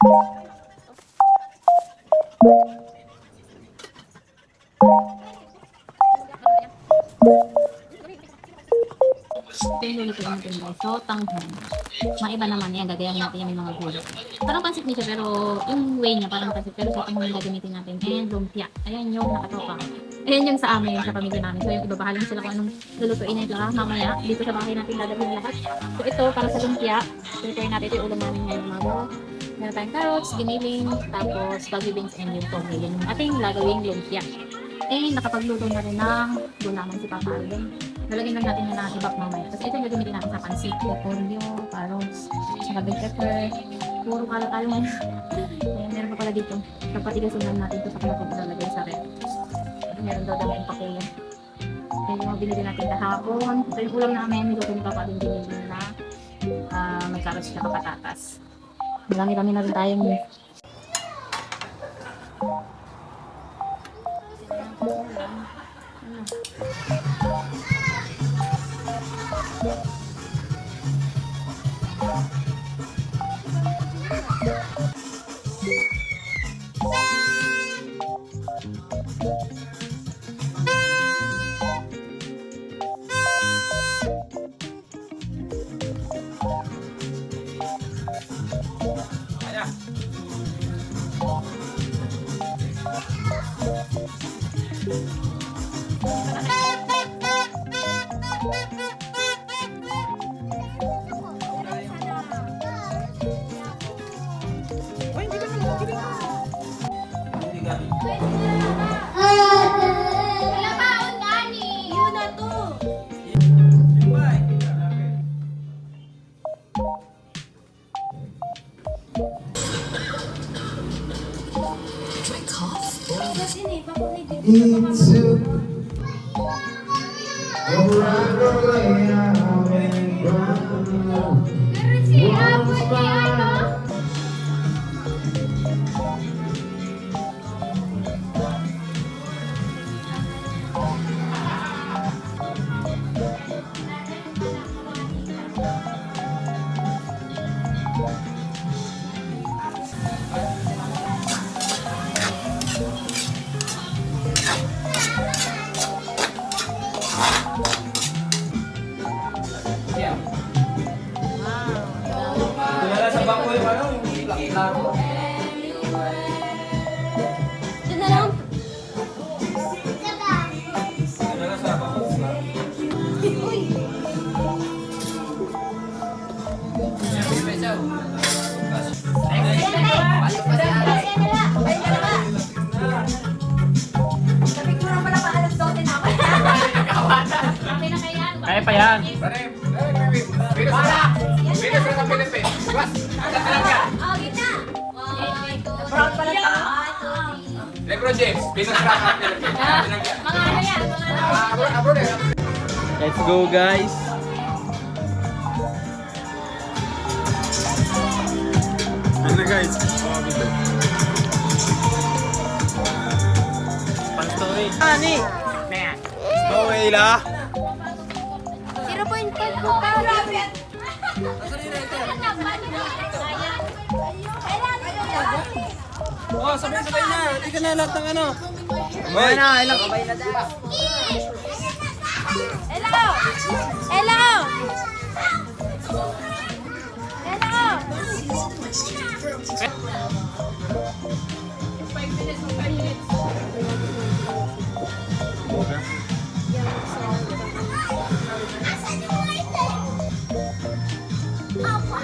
Ito yung lulutuin natin guys. So, tanghon. Maiba naman yan. Gagayahin natin yung mga gulay. Parang pansit niya siya, pero yung way niya parang pansit. Pero sa tanghon yung gagamitin natin. And lumpia. Ayan yung nakatoka. Ayan yung sa amin, sa pamilya namin. So, yung ibabahalin sila kung anong lulutuin na ito mamaya. Dito sa bahay natin dadalhin lahat. So, ito para sa lumpia. Prepare natin ito yung ulam namin ngayong umaga. Meron tayong carrots, giniling, tapos bagyo beans and yung toge. Yung ating gagawing lumpia. Eh, nakapagluto na rin ng gulaman si Papa Alden. Lalagyan lang natin na ibak mamaya. Tapos ito yung gagamitin natin sa pansit. Repolyo, carrots, saka bell pepper. Puro kalat tayo ngayon. Ayan, meron pa pala dito. Kapatigasundan natin ito sa natin ilalagay sa rep. Meron daw dami yung pakuya. Ayan yung binili natin kahapon. Ito yung ulam namin. Niluto ni Papa Alden binili na may carrots na patatas. Marami-rami na rin tayong into Kaya pa yan. Lebron James, pinag-crack ng Philippines. mga ano yan, mga Let's go guys. Ano guys? Panstoy. Ani. Okay la. 0.5 po pa. Oh, sabay-sabay na. Hindi ka na lahat ng ano. May na, ilang kabay na Hello! Hello! Hello!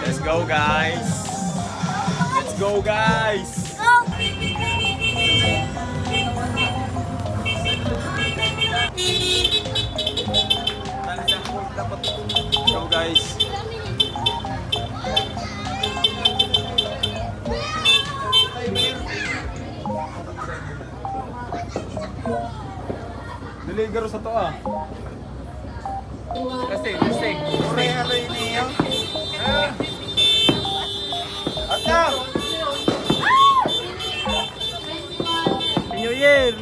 Let's go guys. Let's go guys. Go guys. Deligaro sa to ah. Testing, testing. Ore ano ini yang? Atang. New Year.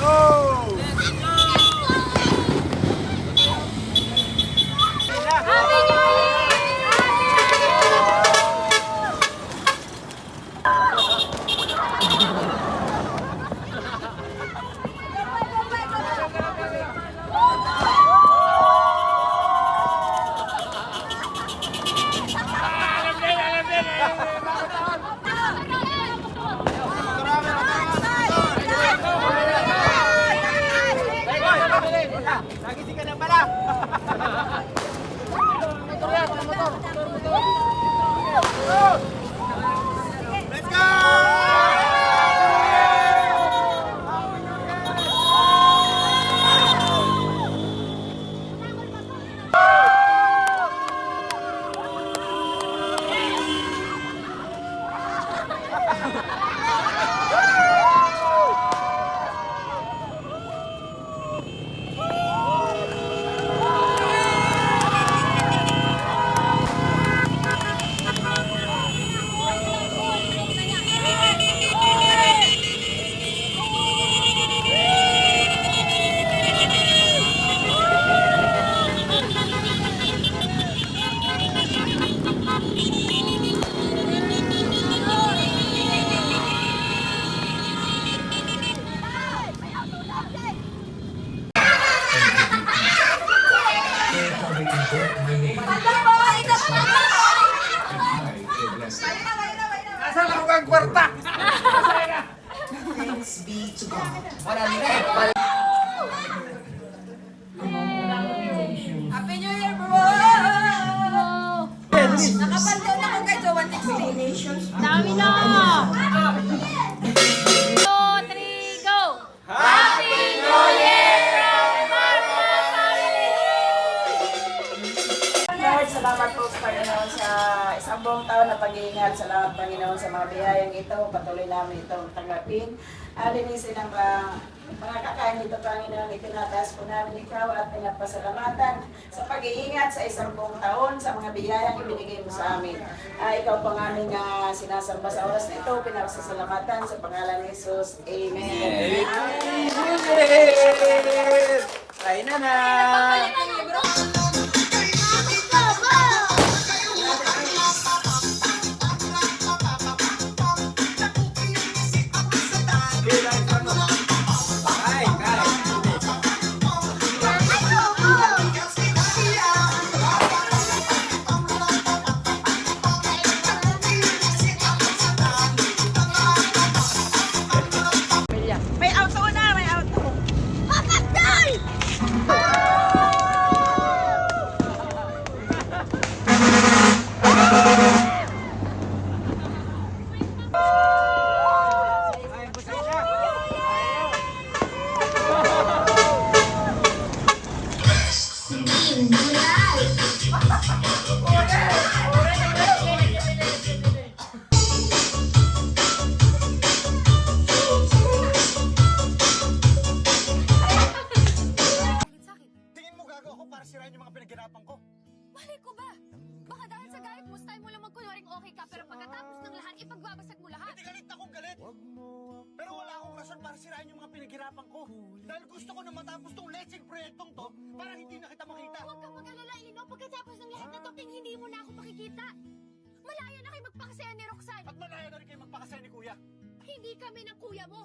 Go! Happy New Nagising ka na pala! Let's go! Nasaan ako ang kwarta? Happy New Year, bro! Nakapantay na ko kay Jowan Nations. Dami na! 2, 3, go! Happy New Year from Marvel Family! Lord, salamat po sa Panginoon sa isang buong taon na pag-iingat. Salamat Panginoon sa mga biyayang ito. Patuloy namin itong tanggapin. Alinisin ang mga kakain dito Panginoon. Itinataas po namin ikaw at pinagpasalamatan sa pag-iingat sa isang buong taon sa mga biyayang ibinigay mo sa amin. Ikaw po ang aming sinasamba sa oras na ito. Pinagpasalamatan sa pangalan ni Jesus. Amen. Kain na na! Kain, kain! May auto na! May auto! Tingin mo gago ako para sirain yung mga pinaghirapan ko? Malay ko ba? Baka dahil sa galit mo, style mo lang magkunwaring okay ka, pero pagkatapos ng lahat, ipagbabasag mo lahat. Hindi galit akong galit. Pero wala akong rason para sirain yung mga pinaghirapan ko. Dahil gusto ko na matapos tong lecheng proyektong to para hindi na kita makita. Huwag kang mag-alala, Ino. Pagkatapos ng lahat na to, hindi mo na ako makikita. Malaya na kayo magpakasaya ni Roxanne. At malaya na rin kayo magpakasaya ni Kuya. Hindi kami ng kuya mo.